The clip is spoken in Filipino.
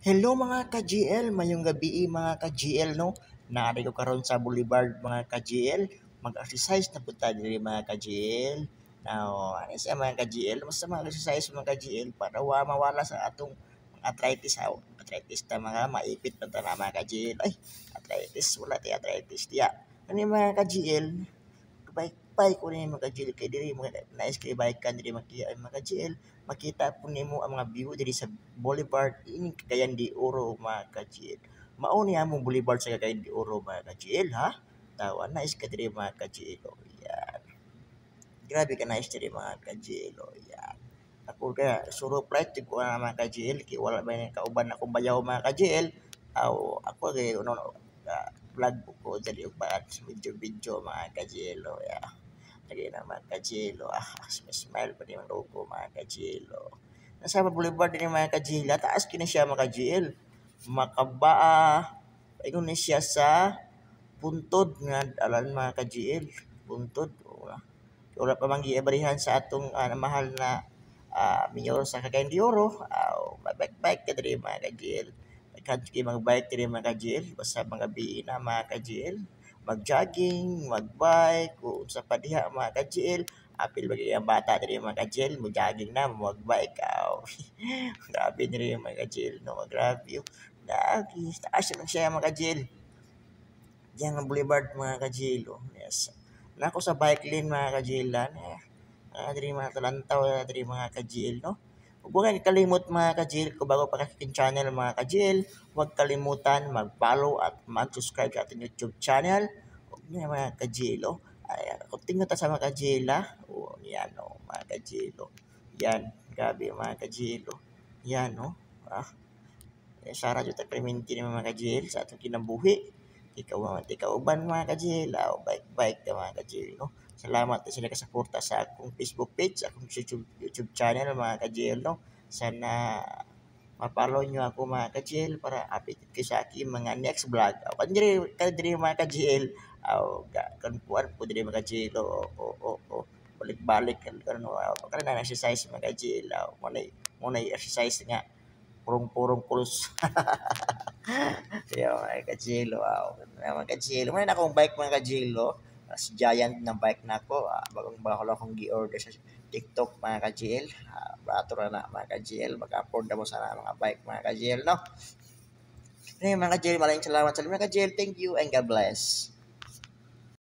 Hello mga ka-GL, mayong gabi mga ka-GL no. Naari ko karon sa Boulevard mga ka-GL. Mag-exercise na punta diri mga ka-GL. Now, ano sa mga ka-GL, mas mag-exercise mga ka-GL para mawala sa atong arthritis ha. Arthritis na mga maipit na na mga ka-GL. Ay, arthritis, wala tayo arthritis. Tiya, ano yung mga ka-GL, bike ko ni mga GL kay diri mga nice kay bike kan diri mga GL makita po nimo ang mga view diri sa Boulevard ini Cagayan de Oro mga GL. Mao ni among Boulevard sa Cagayan de Oro mga GL ha. Tawa nice ka diri mga GL. Oh, yan. Grabe ka nice diri mga GL. Oh, yan. Ako ka suro flight ko na mga GL kay wala may kauban akong bayaw mga GL. Aw ako kay vlog ko dali og video mga GL. Oh, yeah. Lagi na mga kajilo. Smile pa din ang logo mga kajilo. Nasa Boulevard din mga kajilo. Taas kina siya mga kajil. Makabaa. Ingon ni siya sa puntod nga alam mga kajil. Puntod. Wala pa mang giabarihan sa atong mahal na mayor sa Cagayan de Oro. Bike-bike ka diri mga kajil. Nagkadki mga bike diri mga kajil. Basta mga biin na mga kajil mag-jogging, mag-bike, kung sa padiha mga ka-GL, apil bagi ang bata diri mga ka-GL, mag-jogging na, mag-bike. Grabe diri mga ka-GL, no? Grabe yun. Lagi, taas lang siya mga ka-GL. Diyan ang boulevard mga ka-GL, oh. Yes. Nako sa bike lane mga ka-GL, diri mga talantaw, diri mga ka-GL, no? Huwag kalimot mga ka-GL, kung bago pa kaking channel mga ka-GL, huwag kalimutan mag-follow at mag-subscribe sa ating YouTube channel. Huwag niya mga ka-GL, oh. Ay, kung tingnan ta sa mga ka-GL, oh, yan, oh, mga ka-GL, oh. Yan, grabe mga ka-GL, oh. Yan, oh. Sara jud ta Clemente ni mga ka-GL sa atong kinabuhi. Ikaw uban mga ka-GL, oh, bike-bike ta mga ka-GL, no? Salamat sa sila kasuporta sa akong Facebook page, sa akong YouTube channel mga ka-GL, no? Sana ma-follow nyo ako mga ka-GL para updated kayo sa aking mga next vlog. Kadiri mga ka-GL, kan kuan po diri mga ka-GL, balik-balik kan na exercise mga ka-GL, muna exercise nga purong-purong kulos. Kaya mga ka-GL, wow. Mga ka-GL, may na akong bike mga ka-GL, si Giant na bike na ako, bagong bakal akong gi-order sa TikTok mga ka-GL. Bato na mga ka-GL, mag-upload na mo sana mga bike mga ka-GL, no? Anyway, mga ka-GL, maraming salamat sa mga ka-GL. Thank you and God bless.